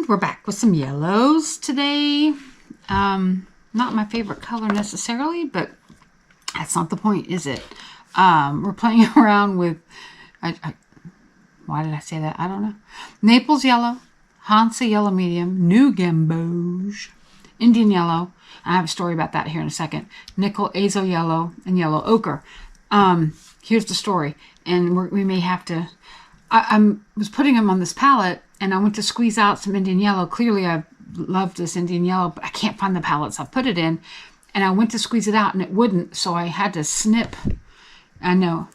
And we're back with some yellows today. Not my favorite color necessarily, but that's not the point, is it? We're playing around with, why did I say that? I don't know. Naples yellow, Hansa yellow medium, new Gambouge, Indian yellow. I have a story about that here in a second. Nickle, azo yellow, and yellow ochre. Here's the story, and we may have to. I was putting them on this palette, and I went to squeeze out some Indian yellow. Clearly, I love this Indian yellow, but I can't find the palettes. I put it in, and I went to squeeze it out, and it wouldn't, so I had to snip. I know,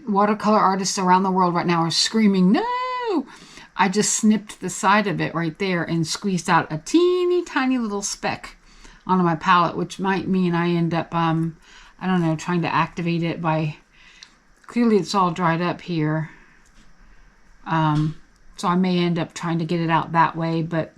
watercolor artists around the world right now are screaming, no! I just snipped the side of it right there and squeezed out a teeny tiny little speck onto my palette, which might mean I end up, I don't know, trying to activate it by, clearly it's all dried up here. So I may end up trying to get it out that way, but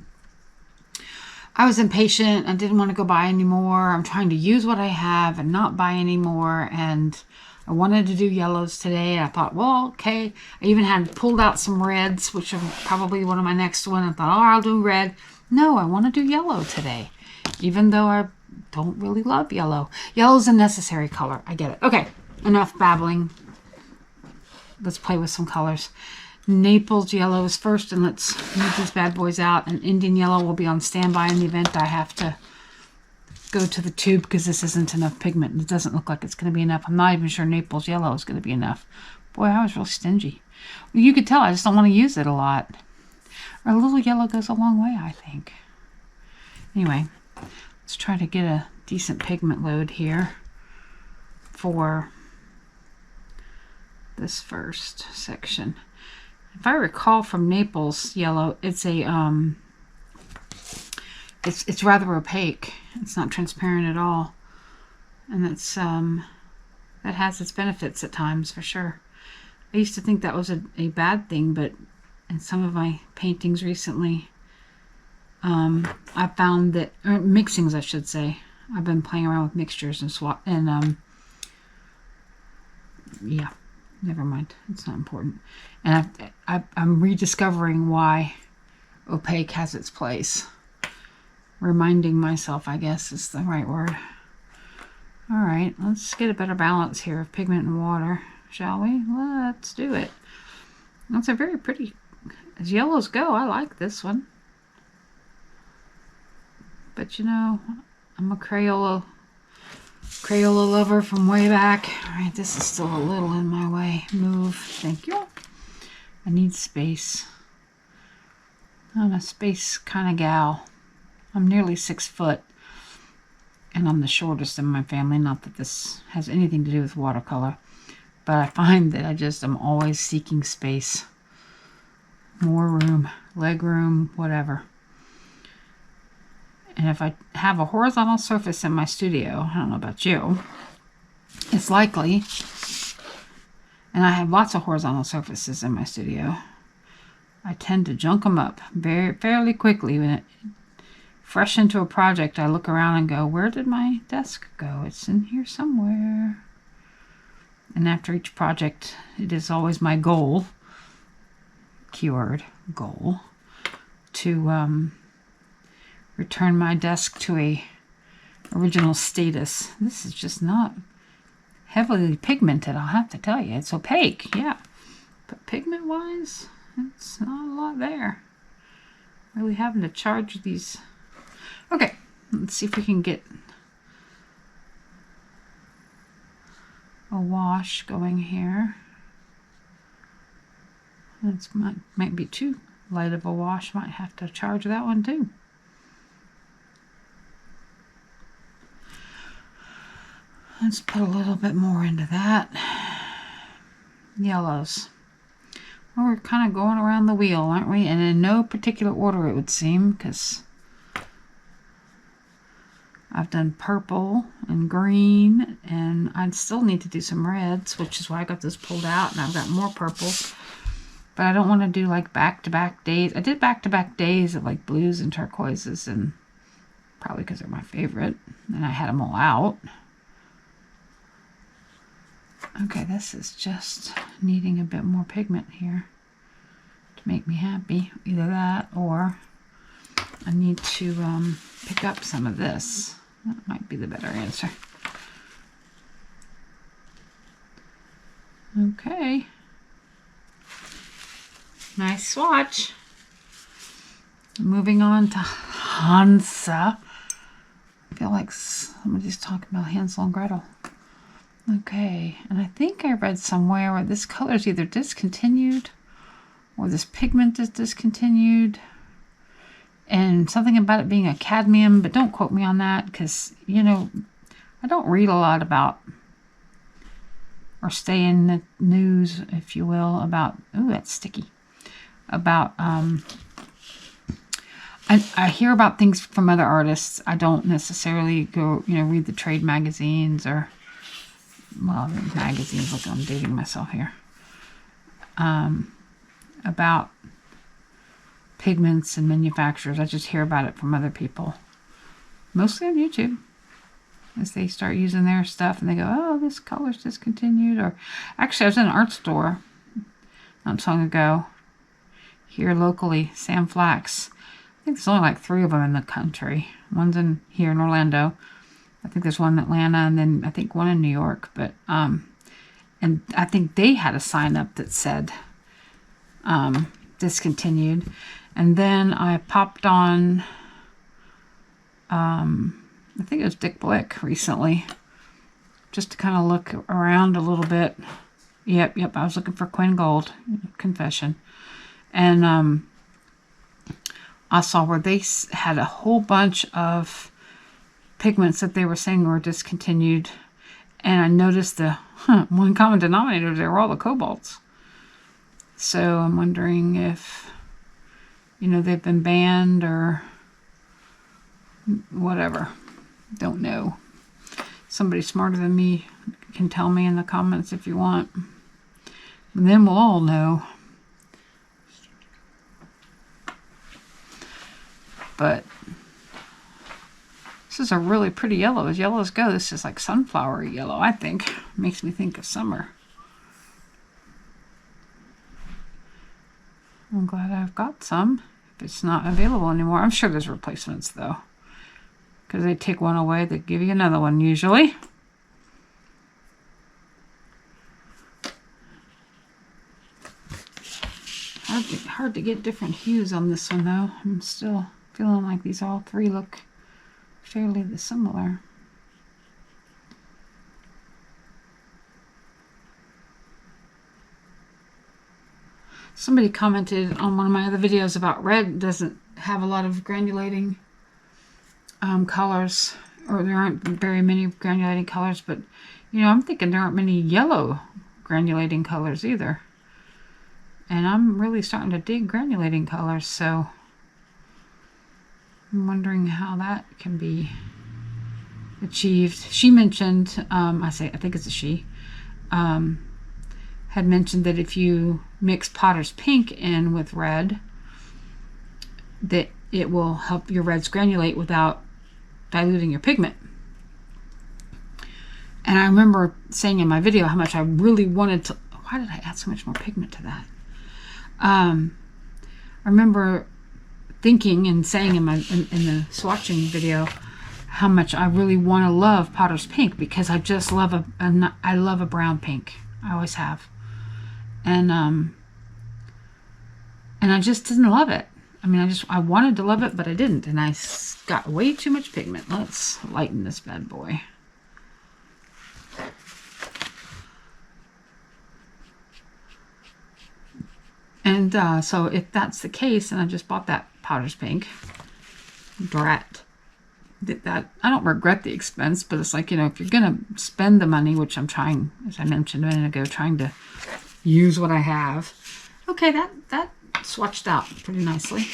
I was impatient. I didn't want to go buy anymore. I'm trying to use what I have and not buy anymore. And I wanted to do yellows today. I thought, well, okay. I even had pulled out some reds, which are probably one of my next one. I thought, oh, I'll do red. No, I want to do yellow today, even though I don't really love yellow. Yellow's a necessary color. I get it. Okay, enough babbling. Let's play with some colors. Naples yellow is first, and let's move these bad boys out. And Indian yellow will be on standby in the event I have to go to the tube because this isn't enough pigment. It doesn't look like it's going to be enough. I'm not even sure Naples yellow is going to be enough. Boy, I was real stingy. You could tell I just don't want to use it a lot. Or a little yellow goes a long way, I think. Anyway, let's try to get a decent pigment load here for this first section. If I recall from Naples yellow, it's a it's rather opaque. It's not transparent at all, and that's that has its benefits at times for sure. I used to think that was a bad thing, but in some of my paintings recently, I found that mixings, I should say. I've been playing around with mixtures and swatch and yeah. Never mind. It's not important. And I'm rediscovering why opaque has its place. Reminding myself, I guess, is the right word. All right, let's get a better balance here of pigment and water, shall we? Let's do it. That's a very pretty, as yellows go, I like this one. But you know, I'm a Crayola lover from way back. All right, this is still a little in my way. Move. Thank you. I need space. I'm a space kind of gal. I'm nearly 6 foot, and I'm the shortest in my family. Not that this has anything to do with watercolor, but I find that I'm always seeking space. More room, leg room, whatever. And if I have a horizontal surface in my studio, I don't know about you, it's likely, and I have lots of horizontal surfaces in my studio, I tend to junk them up fairly quickly. When fresh into a project, I look around and go, where did my desk go? It's in here somewhere. And after each project, it is always my goal, keyword, goal, to return my desk to a original status. This is just not heavily pigmented, I'll have to tell you. It's opaque, yeah. But pigment-wise, it's not a lot there. Really having to charge these. Okay, let's see if we can get a wash going here. It might be too light of a wash. Might have to charge that one too. Let's put a little bit more into that. Yellows. Well, we're kind of going around the wheel, aren't we? And in no particular order, it would seem, because I've done purple and green, and I still need to do some reds, which is why I got this pulled out, and I've got more purple. But I don't want to do like back-to-back days. I did back-to-back days of like blues and turquoises, and probably because they're my favorite, and I had them all out. Okay, this is just needing a bit more pigment here to make me happy. Either that or I need to pick up some of this. That might be the better answer. Okay. Nice swatch. Moving on to Hansa. I feel like somebody's talking about Hansel and Gretel. Okay, and I think I read somewhere where this color is either discontinued or this pigment is discontinued. And something about it being a cadmium, but don't quote me on that because, you know, I don't read a lot about or stay in the news, if you will, about, ooh, that's sticky, about, I hear about things from other artists. I don't necessarily go, you know, read the trade magazines or, well, magazines, look, I'm dating myself here, about pigments and manufacturers. I just hear about it from other people, mostly on YouTube, as they start using their stuff and they go, oh, this color's discontinued. Or actually, I was in an art store not so long ago here locally, Sam Flax. I think there's only like 3 of them in the country. One's in here in Orlando. I think there's one in Atlanta, and then I think one in New York. But and I think they had a sign up that said discontinued. And then I popped on, I think it was Dick Blick recently, just to kind of look around a little bit. Yep, I was looking for Quinn Gold, confession. And I saw where they had a whole bunch of pigments that they were saying were discontinued. And I noticed the one common denominator, they were all the cobalts. So I'm wondering if, you know, they've been banned or whatever. Don't know. Somebody smarter than me can tell me in the comments if you want. And then we'll all know. But this is a really pretty yellow. As yellow as go. This is like sunflower yellow, I think. Makes me think of summer. I'm glad I've got some. If it's not available anymore. I'm sure there's replacements though. Because they take one away, they give you another one usually. Hard to get different hues on this one though. I'm still feeling like these all 3 look fairly similar. Somebody commented on one of my other videos about red doesn't have a lot of granulating colors, or there aren't very many granulating colors, but you know, I'm thinking there aren't many yellow granulating colors either. And I'm really starting to dig granulating colors, so I'm wondering how that can be achieved. She mentioned, I think it's a she, had mentioned that if you mix Potter's Pink in with red, that it will help your reds granulate without diluting your pigment. And I remember saying in my video how much I really wanted to, why did I add so much more pigment to that? I remember thinking and saying in the swatching video how much I really want to love Potter's Pink, because I just love I love a brown pink. I always have. And I just didn't love it. I mean, I wanted to love it, but I didn't. And I got way too much pigment. Let's lighten this bad boy. And so if that's the case, and I just bought that Potter's Pink, drat. That I don't regret the expense, but it's like, you know, if you're gonna spend the money, which I'm trying, as I mentioned a minute ago, trying to use what I have. Okay, that swatched out pretty nicely.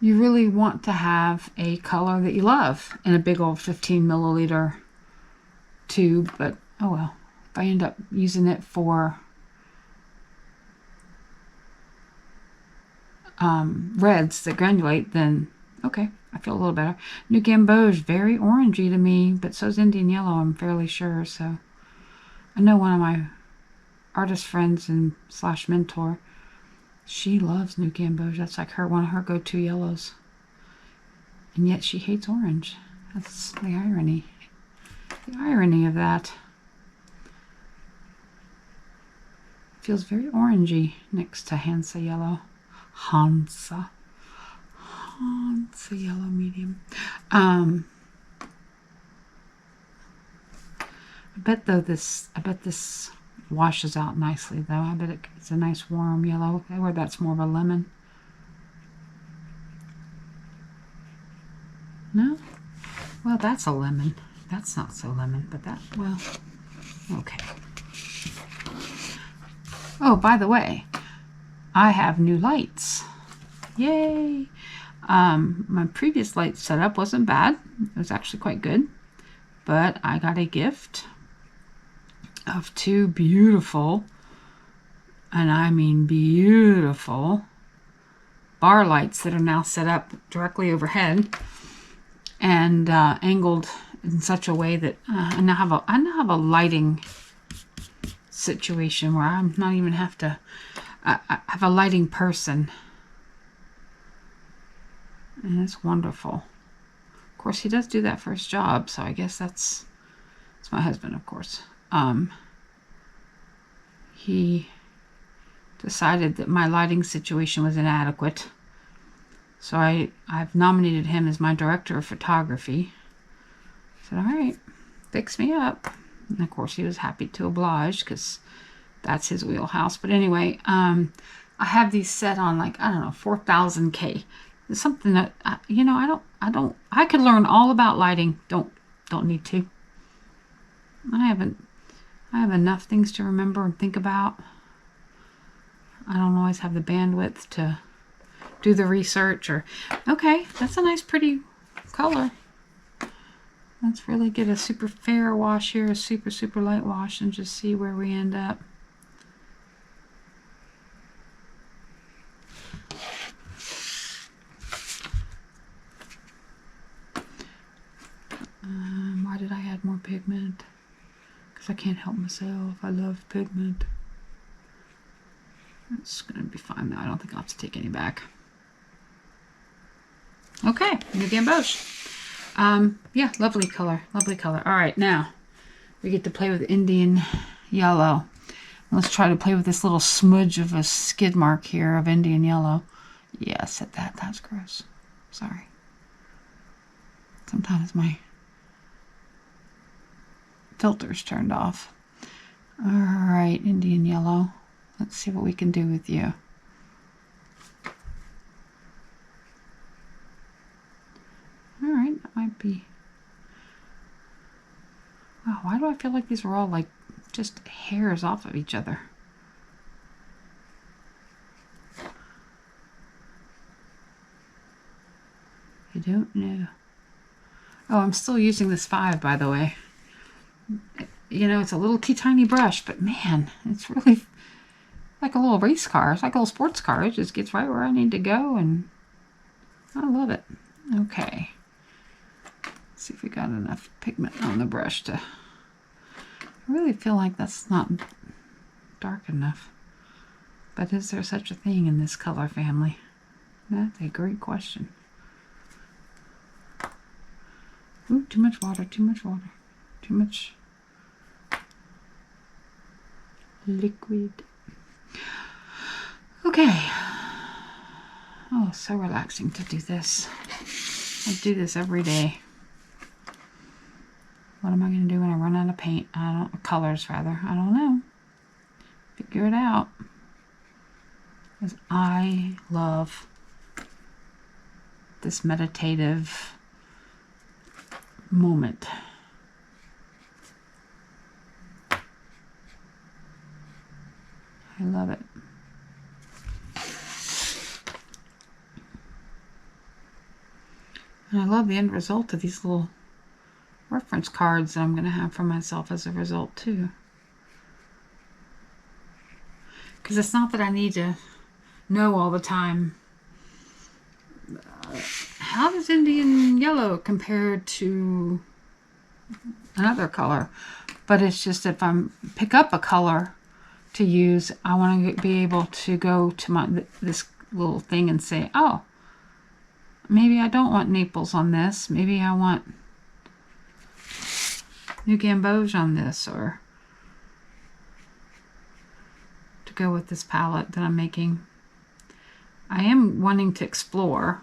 You really want to have a color that you love in a big old 15 milliliter tube, but oh well, if I end up using it for reds that granulate, then okay, I feel a little better. New Gambouge, very orangey to me, but so is Indian Yellow, I'm fairly sure. So I know one of my artist friends and / mentor, she loves New Gambouge. That's like one of her go-to yellows. And yet she hates orange. That's the irony. The irony of that. Feels very orangey next to Hansa yellow. Hansa yellow medium. I bet this washes out nicely though. I bet it's a nice warm yellow, or that's more of a lemon. No? Well, that's a lemon. That's not so lemon, but that, well, okay. Oh, by the way, I have new lights. Yay! My previous light setup wasn't bad. It was actually quite good. But I got a gift of 2 beautiful, and I mean beautiful, bar lights that are now set up directly overhead and angled in such a way that I now have a lighting situation where I'm not even have to. I have a lighting person, and it's wonderful. Of course, he does do that for his job, so I guess it's my husband, of course. He decided that my lighting situation was inadequate. So I've nominated him as my director of photography. I said, all right, fix me up. And of course he was happy to oblige because that's his wheelhouse. But anyway, I have these set on like, I don't know, 4,000K. It's something that, you know, I could learn all about lighting. Don't need to. I have enough things to remember and think about. I don't always have the bandwidth to do the research or, okay, that's a nice pretty color. Let's really get a super fair wash here, a super light wash, and just see where we end up. Why did I add more pigment? Because I can't help myself. I love pigment. It's going to be fine though. I don't think I'll have to take any back. Okay, New Gambouge. Yeah, lovely color. Lovely color. All right, now we get to play with Indian yellow. Let's try to play with this little smudge of a skid mark here of Indian yellow. Yeah, said that. That's gross. Sorry. Sometimes my filter's turned off. All right, Indian yellow. Let's see what we can do with you. All right, that might be. Wow, why do I feel like these are all like just hairs off of each other? I don't know. Oh, I'm still using this 5, by the way. You know, it's a little tiny brush, but man, it's really like a little race car. It's like a little sports car. It just gets right where I need to go, and I love it. Okay. Let's see if we got enough pigment on the brush to... I really feel like that's not dark enough. But is there such a thing in this color family? That's a great question. Ooh, too much water, too much water. Too much liquid. Okay. Oh, so relaxing to do this. I do this every day. What am I going to do when I run out of paint? Colors rather. I don't know. Figure it out. Because I love this meditative moment. I love it. And I love the end result of these little reference cards that I'm going to have for myself as a result too. Because it's not that I need to know all the time how does Indian yellow compare to another color, but it's just if I pick up a color to use. I want to be able to go to this little thing and say, oh, maybe I don't want Naples on this. Maybe I want New Gambouge on this, or to go with this palette that I'm making. I am wanting to explore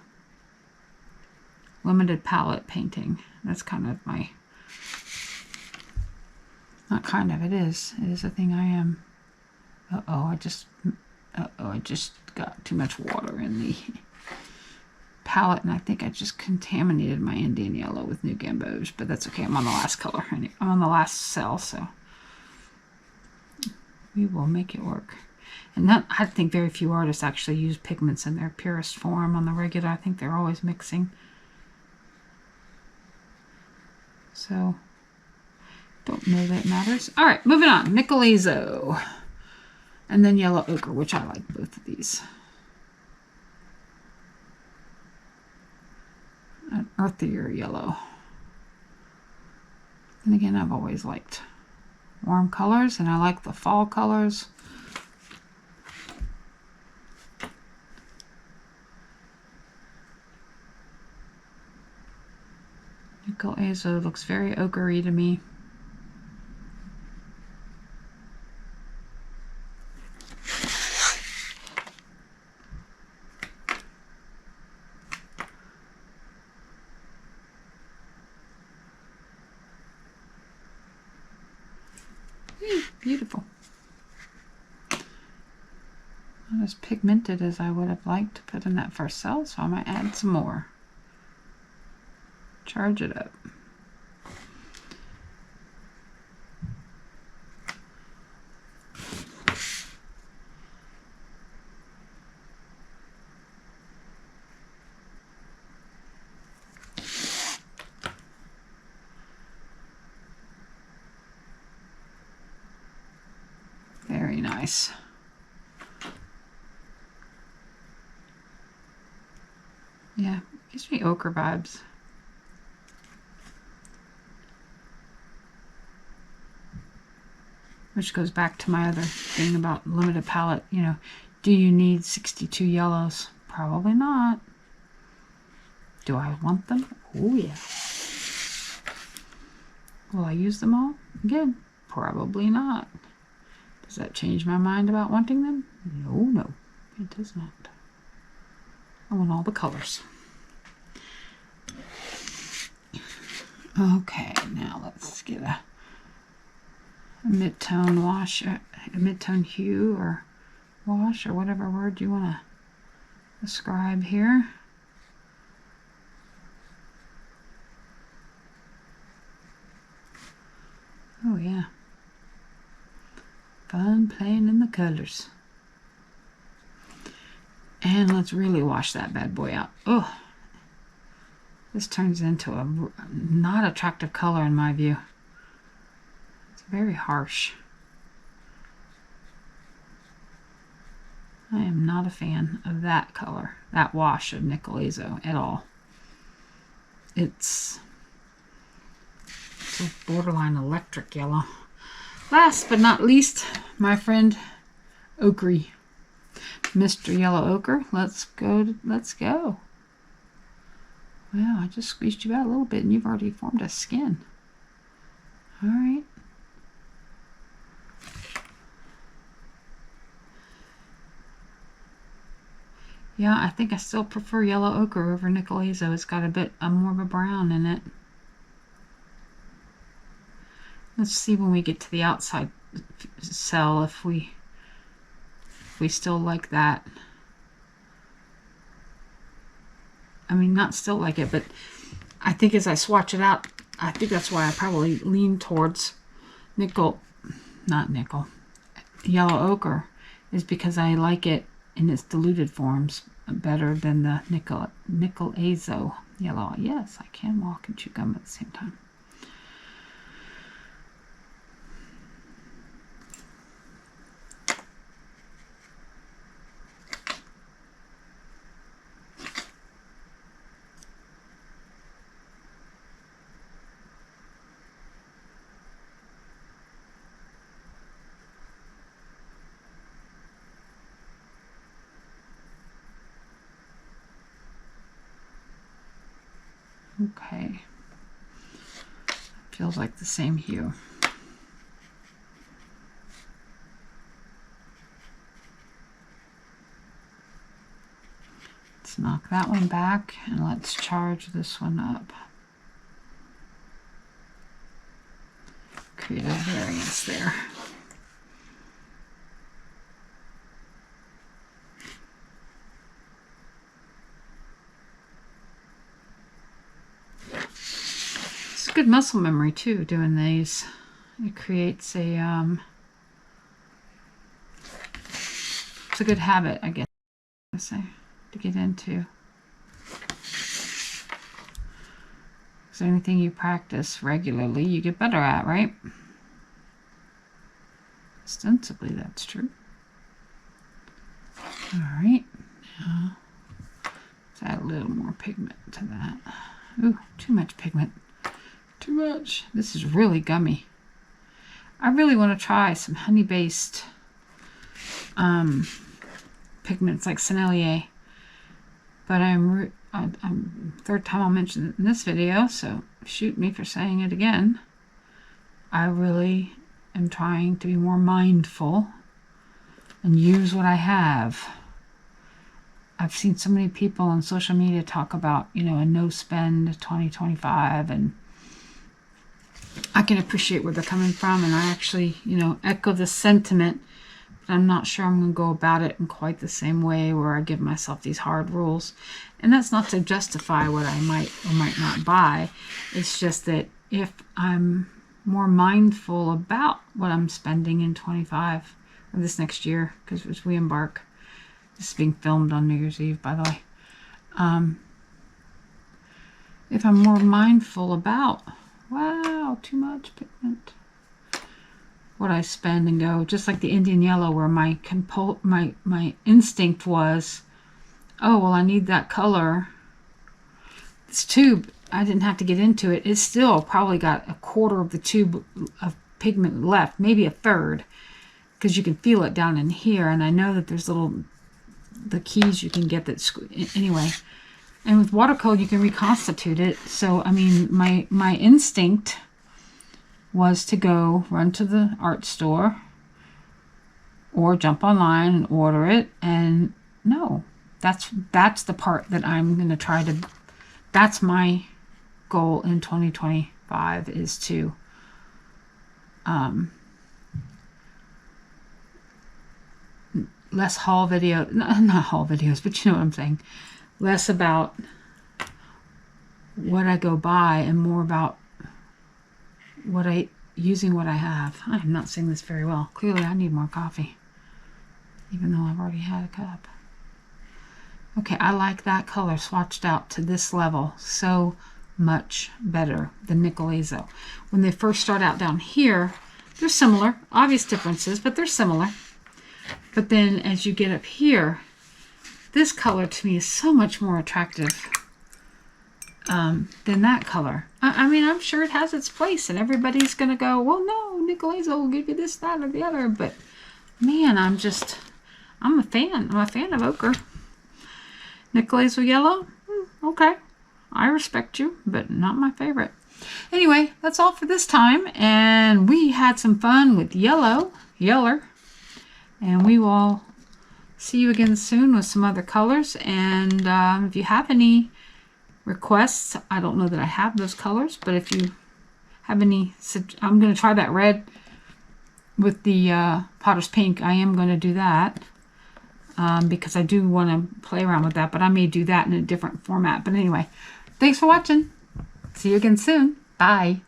limited palette painting. That's kind of my, not kind of, it is a thing I am. I just got too much water in the palette, and I think I just contaminated my Indian yellow with New Gambouge, but that's okay. I'm on the last color. I'm on the last cell, so we will make it work. And I think very few artists actually use pigments in their purest form on the regular. I think they're always mixing. So, don't know that it matters. All right, moving on. Nickle. And then yellow ochre, which I like both of these. An earthier yellow. And again, I've always liked warm colors, and I like the fall colors. Nickle Azo looks very ochre-y to me. Beautiful. Not as pigmented as I would have liked to put in that first cell, so I might add some more. Charge it up. Very nice. Yeah, gives me ochre vibes. Which goes back to my other thing about limited palette. You know, do you need 62 yellows? Probably not. Do I want them? Oh yeah. Will I use them all? Again, probably not. Does that change my mind about wanting them? No, it does not. I want all the colors. Okay, now let's get a mid-tone wash, a mid-tone hue or wash, or whatever word you want to describe here. Oh yeah. Fun playing in the colors. And let's really wash that bad boy out. Oh, this turns into a not attractive color in my view. It's very harsh. I am not a fan of that color, that wash of Nickle Azo at all. It's a borderline electric yellow. Last but not least, my friend Ochre. Mr. Yellow Ochre. Let's go. Wow, I just squeezed you out a little bit and you've already formed a skin. All right. Yeah, I think I still prefer yellow ochre over Nickle Azo. It's got a bit more of a brown in it. Let's see when we get to the outside cell if we still like that. I mean, not still like it, but I think as I swatch it out, I think that's why I probably lean towards yellow ochre, is because I like it in its diluted forms better than the Nickle Azo yellow. Yes, I can walk and chew gum at the same time. Okay. Feels like the same hue. Let's knock that one back and let's charge this one up. Create a variance there. It's good muscle memory too, doing these. It creates a it's a good habit, I guess I say, to get into. So anything you practice regularly, you get better at, right? Ostensibly, that's true. All right, now let's add a little more pigment to that. Ooh, too much pigment. Too much. This is really gummy. I really want to try some honey-based pigments like Sennelier, but I'm third time I'll mention it in this video, so shoot me for saying it again. I really am trying to be more mindful and use what I have. I've seen so many people on social media talk about, you know, a no-spend 2025, and I can appreciate where they're coming from, and I actually, you know, echo the sentiment, but I'm not sure I'm going to go about it in quite the same way where I give myself these hard rules. And that's not to justify what I might or might not buy. It's just that if I'm more mindful about what I'm spending in 25 or this next year, because as we embark, this is being filmed on New Year's Eve, by the way. If I'm more mindful about, wow, too much pigment, what I spend and go, just like the Indian yellow, where my instinct was, oh, well, I need that color. This tube, I didn't have to get into it. It still probably got a quarter of the tube of pigment left, maybe a third, because you can feel it down in here. And I know that there's the keys you can get that, anyway. And with watercolor, you can reconstitute it. So, I mean, my instinct was to go run to the art store or jump online and order it. And no, that's the part that I'm going to try to, that's my goal in 2025, is to less haul video, not haul videos, but you know what I'm saying. Less about what I go buy and more about using what I have. I'm not saying this very well. Clearly I need more coffee, even though I've already had a cup. Okay, I like that color swatched out to this level so much better than Nickle. When they first start out down here, they're similar, obvious differences, but they're similar. But then as you get up here, this color to me is so much more attractive than that color. I mean, I'm sure it has its place, and everybody's going to go, well, no, Nickle will give you this, that, or the other. But man, I'm a fan. I'm a fan of ochre. Nickle yellow? Okay. I respect you, but not my favorite. Anyway, that's all for this time. And we had some fun with yeller. And we will see you again soon with some other colors. And if you have any requests, I don't know that I have those colors, but if you have any, I'm going to try that red with the Potter's Pink. I am going to do that because I do want to play around with that, but I may do that in a different format. But anyway, thanks for watching. See you again soon. Bye.